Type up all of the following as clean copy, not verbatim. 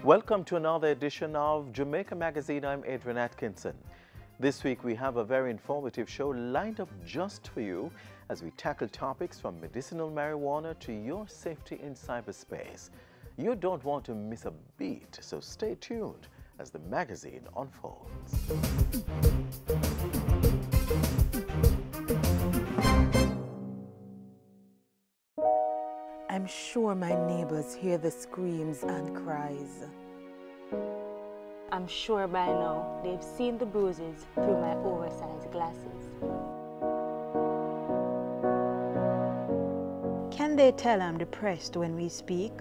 Welcome to another edition of Jamaica Magazine. I'm Adrian Atkinson. This week we have a very informative show lined up just for you as we tackle topics from medicinal marijuana to your safety in cyberspace. You don't want to miss a beat, so stay tuned as the magazine unfolds. I'm sure my neighbors hear the screams and cries. I'm sure by now they've seen the bruises through my oversized glasses. Can they tell I'm depressed when we speak?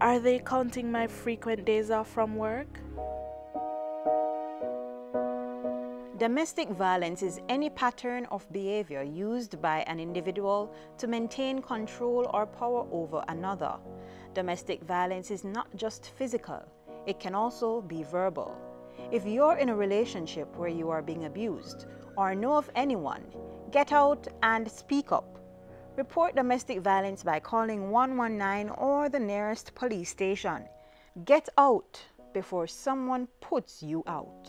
Are they counting my frequent days off from work? Domestic violence is any pattern of behavior used by an individual to maintain control or power over another. Domestic violence is not just physical, it can also be verbal. If you're in a relationship where you are being abused or know of anyone, get out and speak up. Report domestic violence by calling 119 or the nearest police station. Get out before someone puts you out.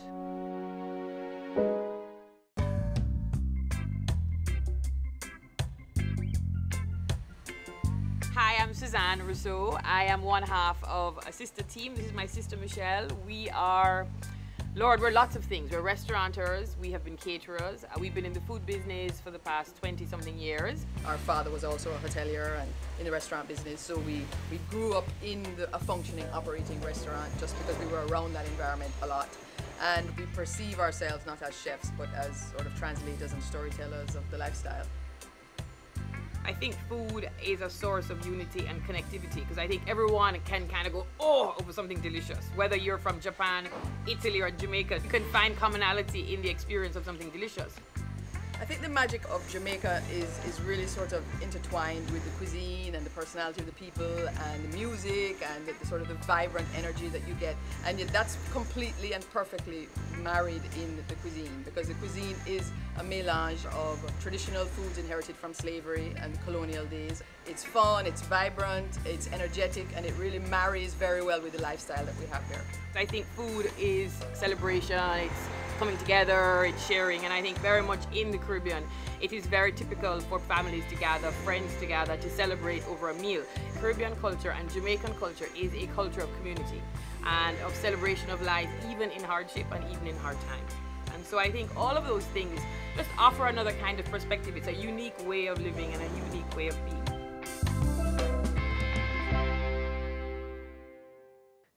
Hi, I'm Suzanne Rousseau. I am one half of a sister team. This is my sister Michelle. We are, Lord, we're lots of things. We're restaurateurs, we have been caterers. We've been in the food business for the past 20-something years. Our father was also a hotelier and in the restaurant business, so we grew up in a functioning, operating restaurant just because we were around that environment a lot. And we perceive ourselves not as chefs, but as sort of translators and storytellers of the lifestyle. I think food is a source of unity and connectivity because I think everyone can kind of go, oh, over something delicious. Whether you're from Japan, Italy, or Jamaica, you can find commonality in the experience of something delicious. I think the magic of Jamaica is really sort of intertwined with the cuisine and the personality of the people and the music and the sort of the vibrant energy that you get. And yet that's completely and perfectly married in the cuisine because the cuisine is a melange of traditional foods inherited from slavery and colonial days. It's fun, it's vibrant, it's energetic, and it really marries very well with the lifestyle that we have here. I think food is celebration, it's coming together, it's sharing, and I think very much in the Caribbean, it is very typical for families to gather, friends to gather, to celebrate over a meal. Caribbean culture and Jamaican culture is a culture of community and of celebration of life, even in hardship and even in hard times. And so I think all of those things just offer another kind of perspective. It's a unique way of living and a unique way of being.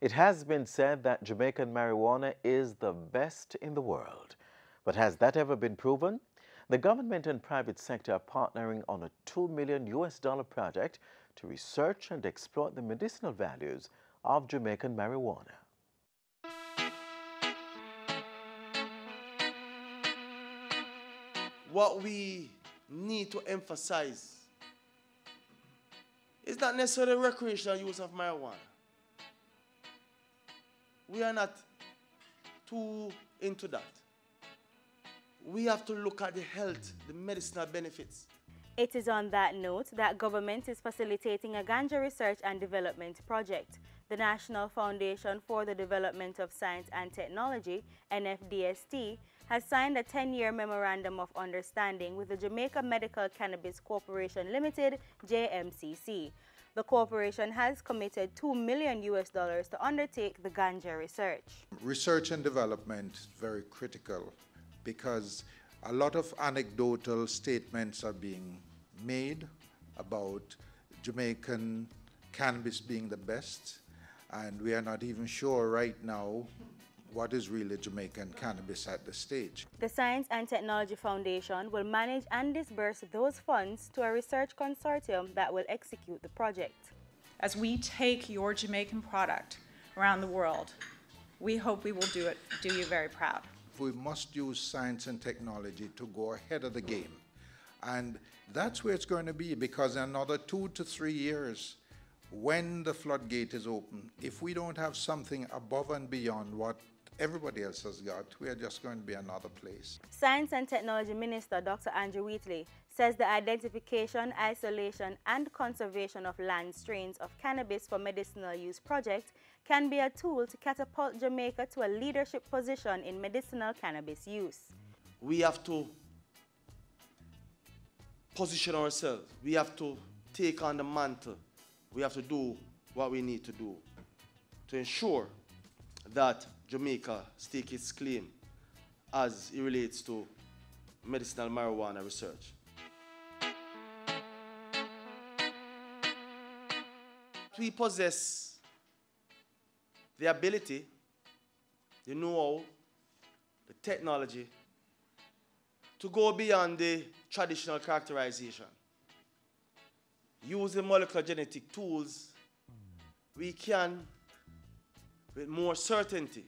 It has been said that Jamaican marijuana is the best in the world. But has that ever been proven? The government and private sector are partnering on a $2 million project to research and exploit the medicinal values of Jamaican marijuana. What we need to emphasize is not necessarily the recreational use of marijuana. We are not too into that. We have to look at the health, the medicinal benefits. It is on that note that government is facilitating a ganja research and development project. The National Foundation for the Development of Science and Technology, NFDST, has signed a 10-year Memorandum of Understanding with the Jamaica Medical Cannabis Corporation Limited, JMCC. The corporation has committed $2 million to undertake the ganja research. Research and development is very critical because a lot of anecdotal statements are being made about Jamaican cannabis being the best, and we are not even sure right now what is really Jamaican cannabis at this stage. The Science and Technology Foundation will manage and disburse those funds to a research consortium that will execute the project. As we take your Jamaican product around the world, we hope we will do you very proud. We must use science and technology to go ahead of the game. And that's where it's going to be, because in another 2 to 3 years, when the floodgate is open, if we don't have something above and beyond what everybody else has got. We are just going to be another place. Science and Technology Minister Dr. Andrew Wheatley says the identification, isolation, and conservation of land strains of cannabis for medicinal use project can be a tool to catapult Jamaica to a leadership position in medicinal cannabis use. We have to position ourselves. We have to take on the mantle. We have to do what we need to do to ensure that Jamaica stakes its claim as it relates to medicinal marijuana research. We possess the ability, the know-how, the technology to go beyond the traditional characterization. Using molecular genetic tools, we can, with more certainty,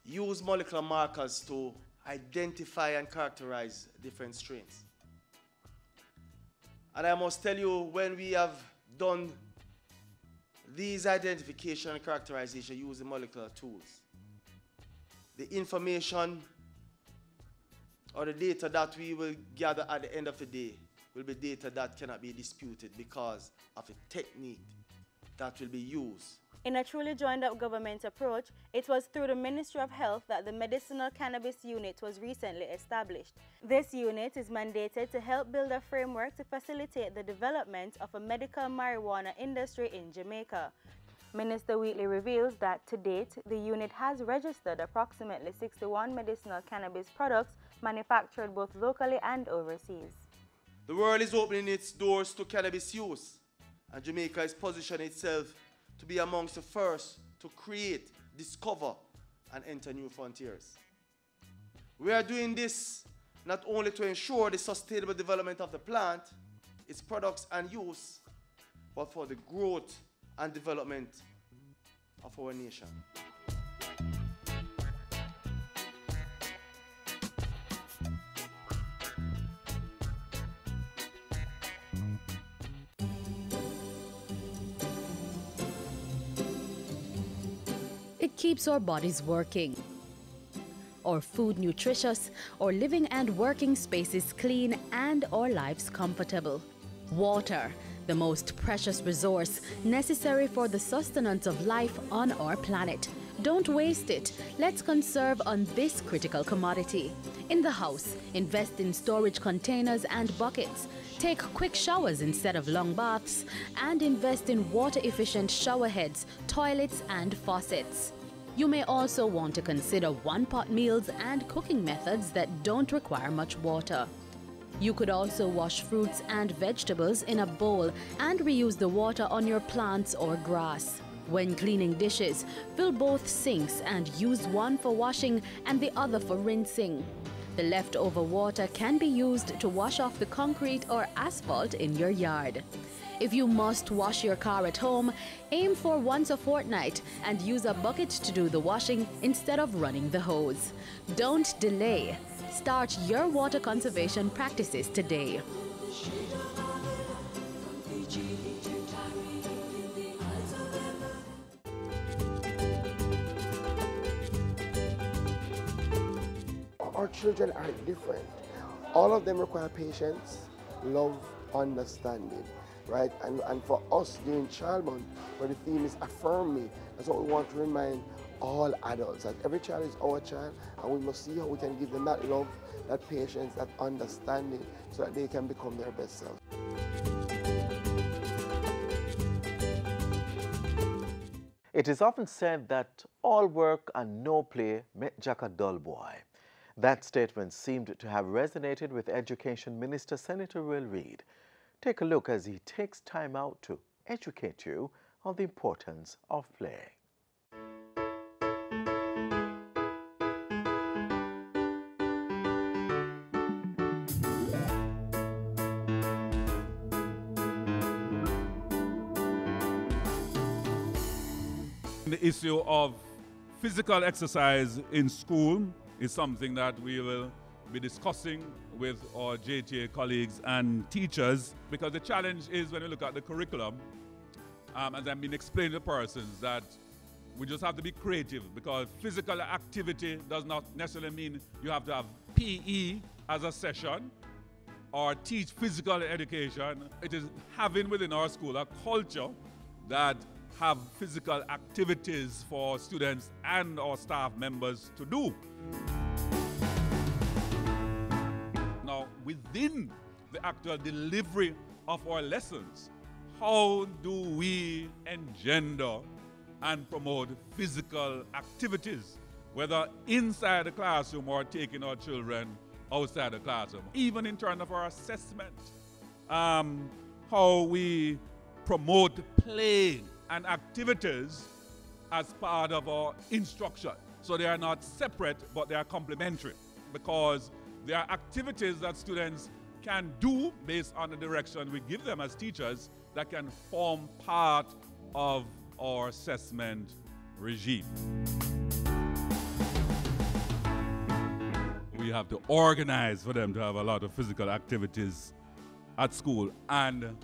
use molecular markers to identify and characterize different strains. And I must tell you, when we have done these identification and characterization using molecular tools, the information or the data that we will gather at the end of the day will be data that cannot be disputed because of a technique that will be used. In a truly joined-up government approach, it was through the Ministry of Health that the Medicinal Cannabis Unit was recently established. This unit is mandated to help build a framework to facilitate the development of a medical marijuana industry in Jamaica. Minister Wheatley reveals that to date, the unit has registered approximately 61 medicinal cannabis products manufactured both locally and overseas. The world is opening its doors to cannabis use, and Jamaica is positioning itself to be amongst the first to create, discover, and enter new frontiers. We are doing this not only to ensure the sustainable development of the plant, its products and use, but for the growth and development of our nation. It keeps our bodies working, our food nutritious, our living and working spaces clean, and our lives comfortable. Water, the most precious resource necessary for the sustenance of life on our planet. Don't waste it. Let's conserve on this critical commodity. In the house, invest in storage containers and buckets. Take quick showers instead of long baths, and invest in water-efficient shower heads, toilets, and faucets. You may also want to consider one-pot meals and cooking methods that don't require much water. You could also wash fruits and vegetables in a bowl and reuse the water on your plants or grass. When cleaning dishes, fill both sinks and use one for washing and the other for rinsing. The leftover water can be used to wash off the concrete or asphalt in your yard. If you must wash your car at home, aim for once a fortnight and use a bucket to do the washing instead of running the hose. Don't delay. Start your water conservation practices today. Our children are different. All of them require patience, love, understanding, right? And for us during Child Month, where the theme is Affirm Me, that's what we want to remind all adults, that every child is our child, and we must see how we can give them that love, that patience, that understanding, so that they can become their best selves. It is often said that all work and no play make Jack a dull boy. That statement seemed to have resonated with Education Minister Senator Will Reid. Take a look as he takes time out to educate you on the importance of play. The issue of physical exercise in school is something that we will be discussing with our JTA colleagues and teachers, because the challenge is when we look at the curriculum, as I've been explaining to persons, that We just have to be creative, because physical activity does not necessarily mean you have to have PE as a session or teach physical education. It is having within our school a culture that have physical activities for students and our staff members to do. Now, within the actual delivery of our lessons, how do we engender and promote physical activities, whether inside the classroom or taking our children outside the classroom, even in terms of our assessment, how we promote play and activities as part of our instruction. So they are not separate, but they are complementary, because they are activities that students can do based on the direction we give them as teachers that can form part of our assessment regime. We have to organize for them to have a lot of physical activities at school and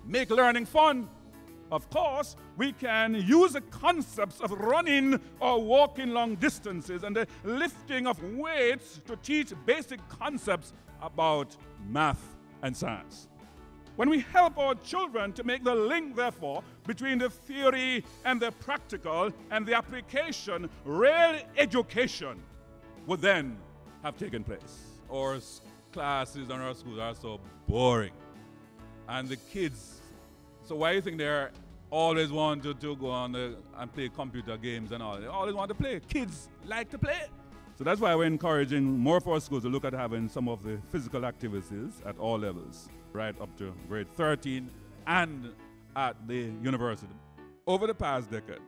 make learning fun. Of course, we can use the concepts of running or walking long distances and the lifting of weights to teach basic concepts about math and science. When we help our children to make the link, therefore, between the theory and the practical and the application, real education would then have taken place. Our classes and our schools are so boring. And the kids, so why do you think they're always wanted to go on and play computer games and all? They always want to play. Kids like to play. So that's why we're encouraging more of our schools to look at having some of the physical activities at all levels, right up to grade 13 and at the university. Over the past decade,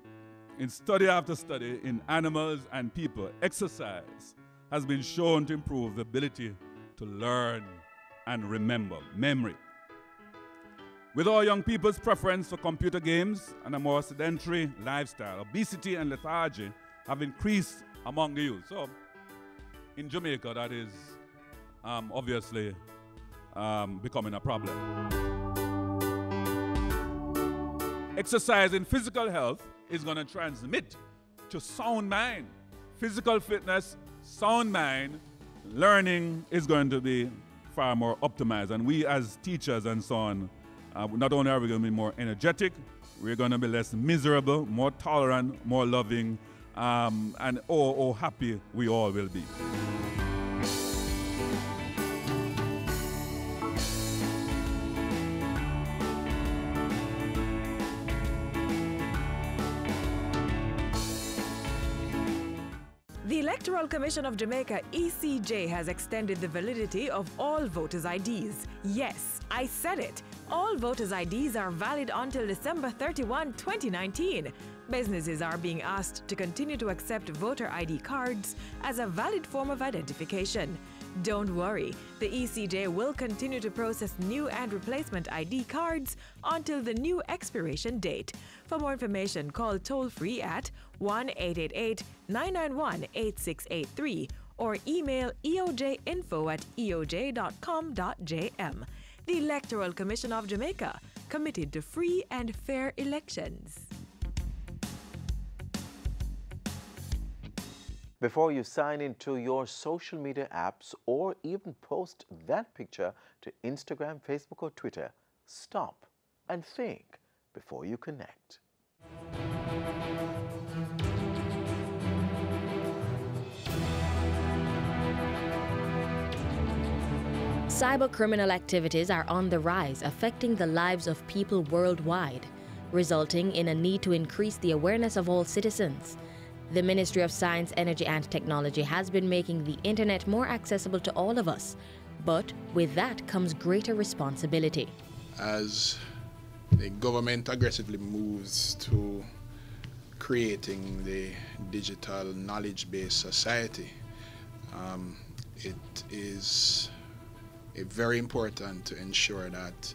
in study after study in animals and people, exercise has been shown to improve the ability to learn and remember, memory. With our young people's preference for computer games and a more sedentary lifestyle, obesity and lethargy have increased among the youth. So in Jamaica, that is obviously becoming a problem. Exercising physical health is going to transmit to sound mind. Physical fitness, sound mind, learning is going to be far more optimized. And we as teachers and so on, not only are we going to be more energetic, we're going to be less miserable, more tolerant, more loving, and oh, happy we all will be. The Electoral Commission of Jamaica, ECJ, has extended the validity of all voters' IDs. Yes, I said it. All voters' IDs are valid until December 31, 2019. Businesses are being asked to continue to accept voter ID cards as a valid form of identification. Don't worry, the ECJ will continue to process new and replacement ID cards until the new expiration date. For more information, call toll-free at 1-888-991-8683 or email eojinfo@eoj.com.jm. The Electoral Commission of Jamaica, committed to free and fair elections. Before you sign into your social media apps or even post that picture to Instagram, Facebook, or Twitter, stop and think before you connect. Cybercriminal activities are on the rise, affecting the lives of people worldwide, resulting in a need to increase the awareness of all citizens. The Ministry of Science, Energy and Technology has been making the internet more accessible to all of us, but with that comes greater responsibility. As the government aggressively moves to creating the digital knowledge-based society, it is very important to ensure that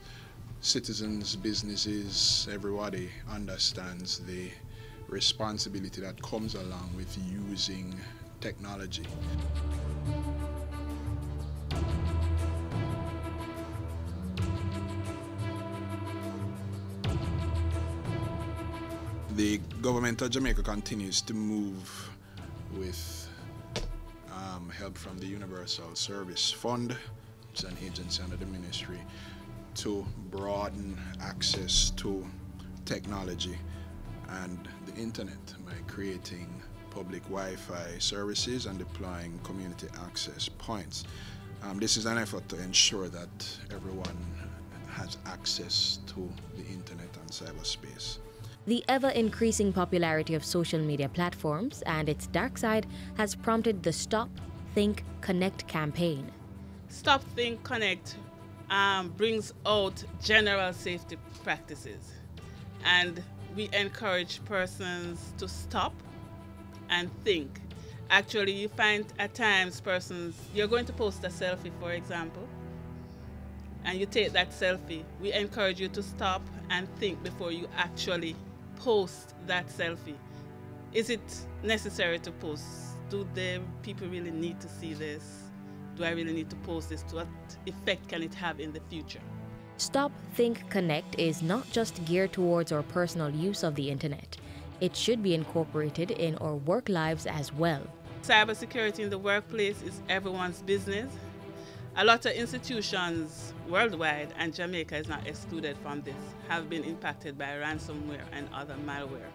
citizens, businesses, everybody understands the responsibility that comes along with using technology. The Government of Jamaica continues to move with help from the Universal Service Fund, which is an agency under the ministry, to broaden access to technology and the internet by creating public Wi-Fi services and deploying community access points. This is an effort to ensure that everyone has access to the internet and cyberspace. The ever-increasing popularity of social media platforms and its dark side has prompted the Stop, Think, Connect campaign. Stop, Think, Connect brings out general safety practices, and we encourage persons to stop and think. Actually, you find at times you're going to post a selfie, for example, and you take that selfie. We encourage you to stop and think before you actually post that selfie. Is it necessary to post? Do the people really need to see this? Do I really need to post this? What effect can it have in the future? Stop, Think, Connect is not just geared towards our personal use of the internet. It should be incorporated in our work lives as well. Cybersecurity in the workplace is everyone's business. A lot of institutions worldwide, and Jamaica is not excluded from this, have been impacted by ransomware and other malware.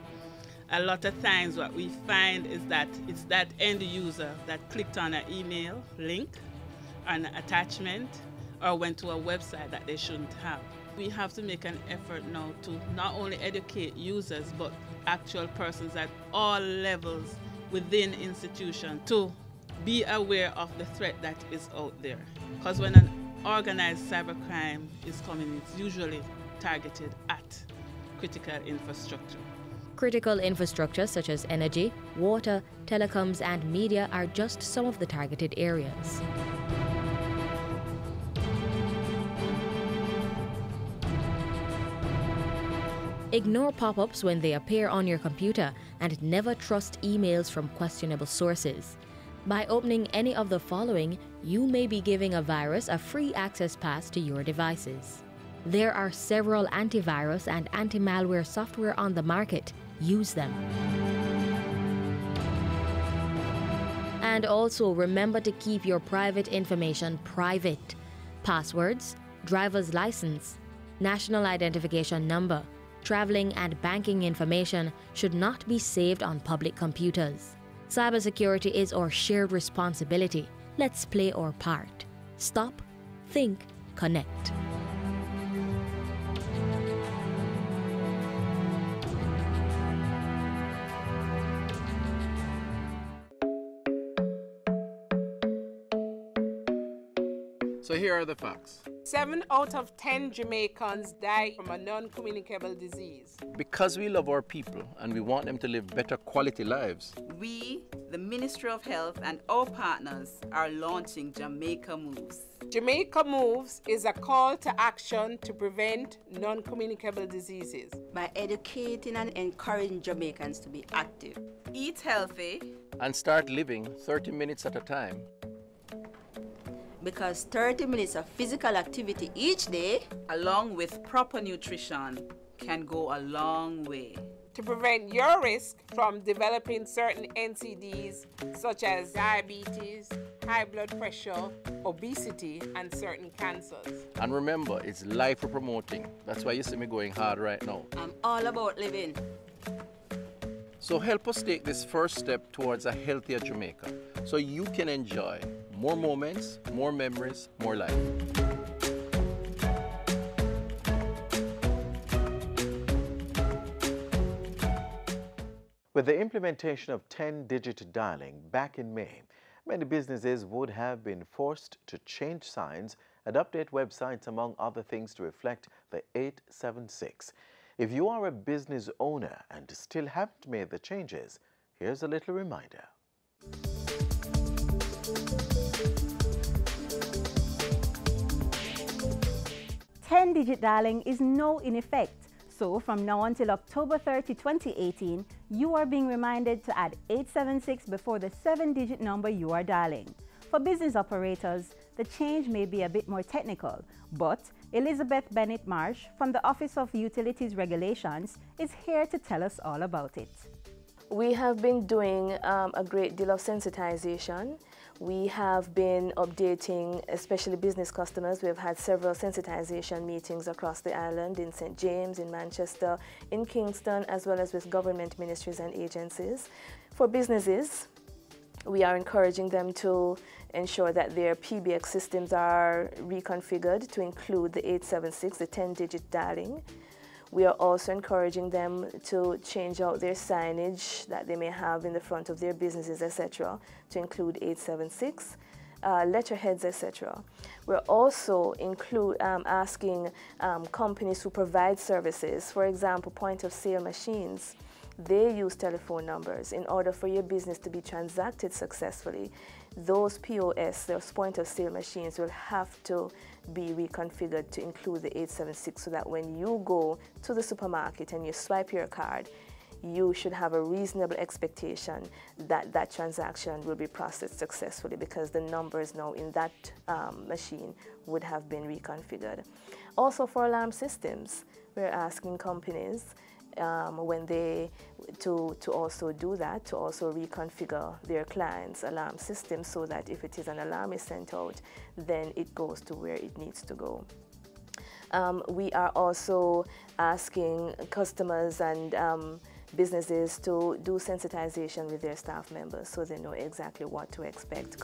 A lot of times what we find is that it's that end user that clicked on an email link, an attachment, or went to a website that they shouldn't have. We have to make an effort now to not only educate users, but actual persons at all levels within institution to be aware of the threat that is out there. Because when an organized cybercrime is coming, it's usually targeted at critical infrastructure. Critical infrastructure such as energy, water, telecoms, and media are just some of the targeted areas. Ignore pop-ups when they appear on your computer and never trust emails from questionable sources. By opening any of the following, you may be giving a virus a free access pass to your devices. There are several antivirus and anti-malware software on the market. Use them. And also remember to keep your private information private. Passwords, driver's license, national identification number, traveling and banking information should not be saved on public computers. Cybersecurity is our shared responsibility. Let's play our part. Stop, think, connect. So here are the facts. 7 out of 10 Jamaicans die from a non-communicable disease. Because we love our people and we want them to live better quality lives, we, the Ministry of Health and our partners, are launching Jamaica Moves. Jamaica Moves is a call to action to prevent non-communicable diseases. By educating and encouraging Jamaicans to be active. Eat healthy. And start living 30 minutes at a time. Because 30 minutes of physical activity each day, along with proper nutrition, can go a long way. To prevent your risk from developing certain NCDs such as diabetes, high blood pressure, obesity, and certain cancers. And remember, it's life we're promoting. That's why you see me going hard right now. I'm all about living. So help us take this first step towards a healthier Jamaica so you can enjoy more moments, more memories, more life. With the implementation of 10-digit dialing back in May, many businesses would have been forced to change signs and update websites, among other things, to reflect the 876. If you are a business owner and still haven't made the changes, here's a little reminder. 10-digit dialing is now in effect. So from now until October 30, 2018, you are being reminded to add 876 before the 7-digit number you are dialing. For business operators, the change may be a bit more technical, but Elizabeth Bennett Marsh from the Office of Utilities Regulations is here to tell us all about it. We have been doing a great deal of sensitization. We have been updating, especially business customers. We have had several sensitization meetings across the island, in St. James, in Manchester, in Kingston, as well as with government ministries and agencies. For businesses, we are encouraging them to ensure that their PBX systems are reconfigured to include the 876, the 10-digit dialing. We are also encouraging them to change out their signage that they may have in the front of their businesses, etc., to include 876, letterheads, etc. We're also asking companies who provide services, for example, point-of-sale machines. They use telephone numbers. In order for your business to be transacted successfully, those POS, those point-of-sale machines, will have to be reconfigured to include the 876 so that when you go to the supermarket and you swipe your card, you should have a reasonable expectation that that transaction will be processed successfully because the numbers now in that machine would have been reconfigured. Also for alarm systems, we're asking companies when they to also do that, to also reconfigure their clients' alarm system so that if it is an alarm is sent out, then it goes to where it needs to go. We are also asking customers and businesses to do sensitization with their staff members so they know exactly what to expect.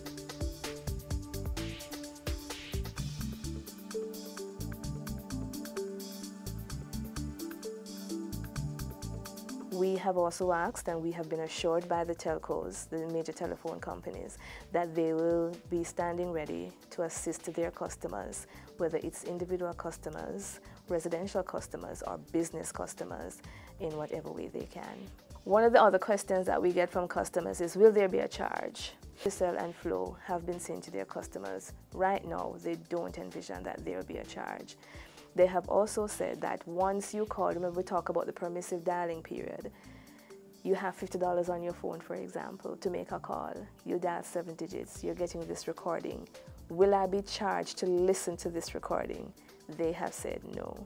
We have also asked, and we have been assured by the telcos, the major telephone companies, that they will be standing ready to assist their customers, whether it's individual customers, residential customers, or business customers, in whatever way they can. One of the other questions that we get from customers is, will there be a charge? Cell and Flow have been saying to their customers, right now they don't envision that there will be a charge. They have also said that once you call, remember we talk about the permissive dialing period, you have $50 on your phone, for example, to make a call. You dial 7 digits, you're getting this recording. Will I be charged to listen to this recording? They have said no.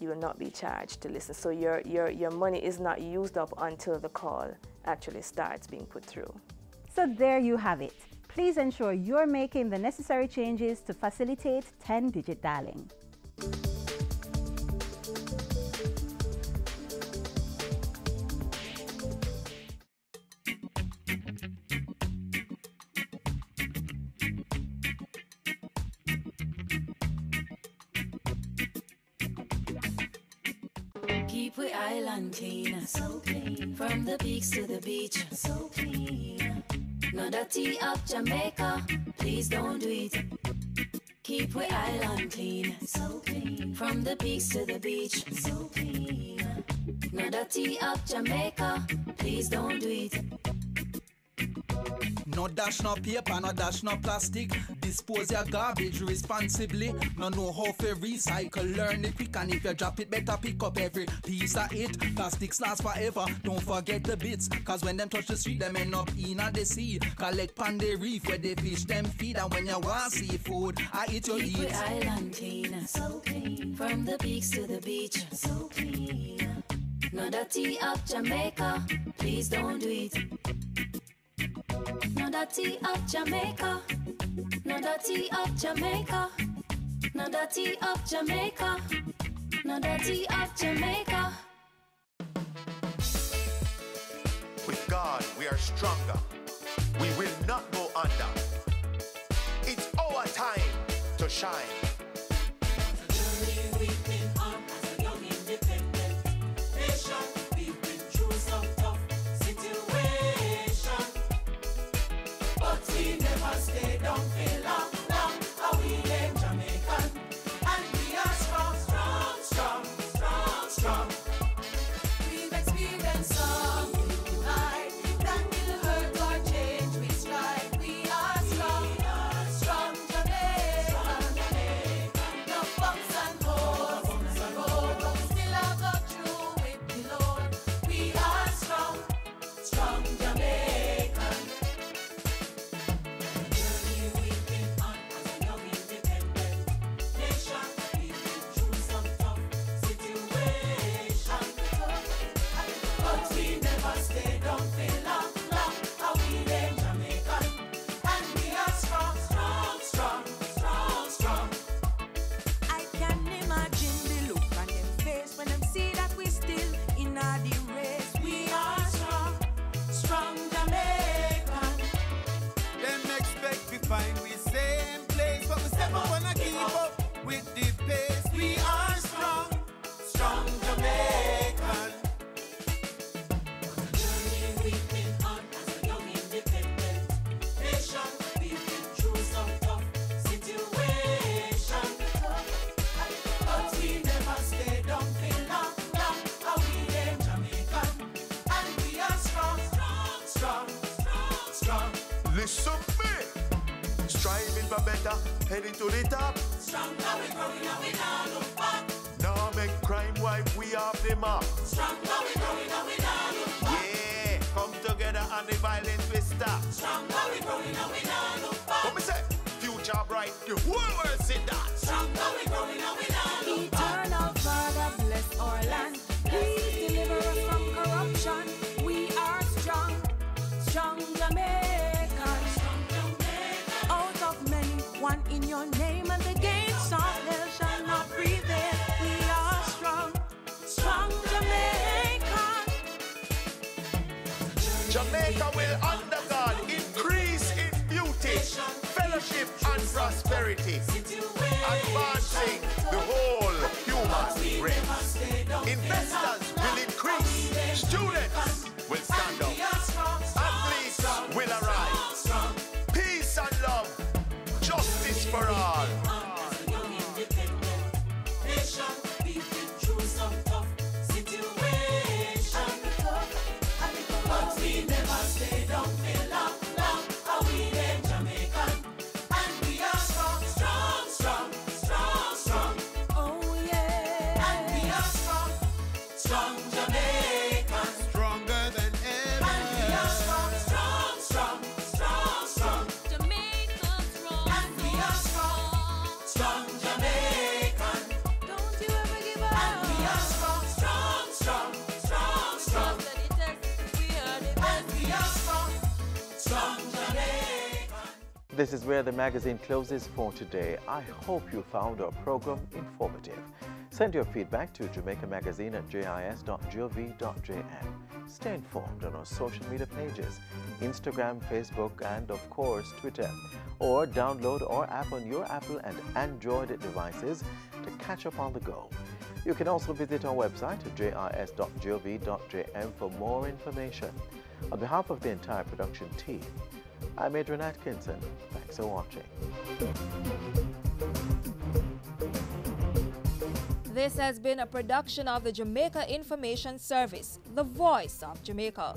You will not be charged to listen. So your money is not used up until the call actually starts being put through. So there you have it. Please ensure you're making the necessary changes to facilitate 10-digit dialing. Keep we island clean, so clean. From the peaks to the beach, so clean. No dirty up Jamaica, please don't do it. Keep we island clean, so clean. From the peaks to the beach, so clean. No dirty up Jamaica, please don't do it. No dash, no paper, no dash, no plastic. Dispose your garbage responsibly. No know how to recycle, learn it quick. And if you drop it, better pick up every piece of it. Plastics last forever, don't forget the bits. Cause when them touch the street, them end up in the sea. Collect pan the reef where they fish them feed. And when you want seafood, I eat your Keep eat. we island clean, so clean. From the peaks to the beach, so clean. No dirty up Jamaica, please don't do it. No dirty up Jamaica, no dirty up Jamaica, no dirty up Jamaica, no dirty up Jamaica. With God, we are stronger. We will not go under. It's our time to shine. We've been on as a young independent nation. We've been through some tough situations, but we never stay down for long, long. Are we them Jamaican? And we are strong, strong, strong, strong, strong. We've experienced some life that will hurt or change we strive. We are strong, strong Jamaican. No bumps and holes in the road, but we still have got through with the Lord. We are strong, strong Jamaican. Journey we've been find we same place, but we step up and I keep up with the pace. We are strong, strong Jamaican. What a journey we've been on as a young independent nation. We've been through some tough situations, but we never stay down for long, long. How we them Jamaican, and we are strong, strong, strong, strong, strong. Listen me. Striving for better, heading to the top. Strong, now we growing and we now look back. Now make crime wipe, we off the map. Strong, now we growing and we now look back. Yeah, come together and the violence will stop. Strong, now we growing and we now look back. What me say? Future bright, the whole world see that. Strong, now we growing and we now look back. Eternal Father, bless our land. Please deliver us from corruption. We are strong, strong Jamaican. Out of many, one in your name, and the gates of hell shall not prevail. We are strong, strong Jamaican. Jamaica will under God increase in beauty, fellowship and prosperity, advancing the whole human race. Investors will increase, students will stand up, athletes will arise. Peace and love, justice for all. As a young independent nation, we've been through some tough situations, but we never stay down for long, long. How we them Jamaican, and we are strong, strong, strong, strong, strong. Oh yeah. And we are strong, strong Jamaican. Stronger than ever. And we are strong, strong, strong, strong, strong. Jamaican strong. And we are strong, strong Jamaican. Don't you ever give up. And we are strong, strong, strong, strong, strong. We are the And we are strong, strong Jamaican. This is where the magazine closes for today. I hope you found our program informative. Send your feedback to jamaicamagazine@jis.gov.jm. Stay informed on our social media pages, Instagram, Facebook, and of course Twitter. Or download our app on your Apple and Android devices to catch up on the go. You can also visit our website at jis.gov.jm for more information. On behalf of the entire production team, I'm Adrian Atkinson. Thanks for watching. This has been a production of the Jamaica Information Service, the voice of Jamaica.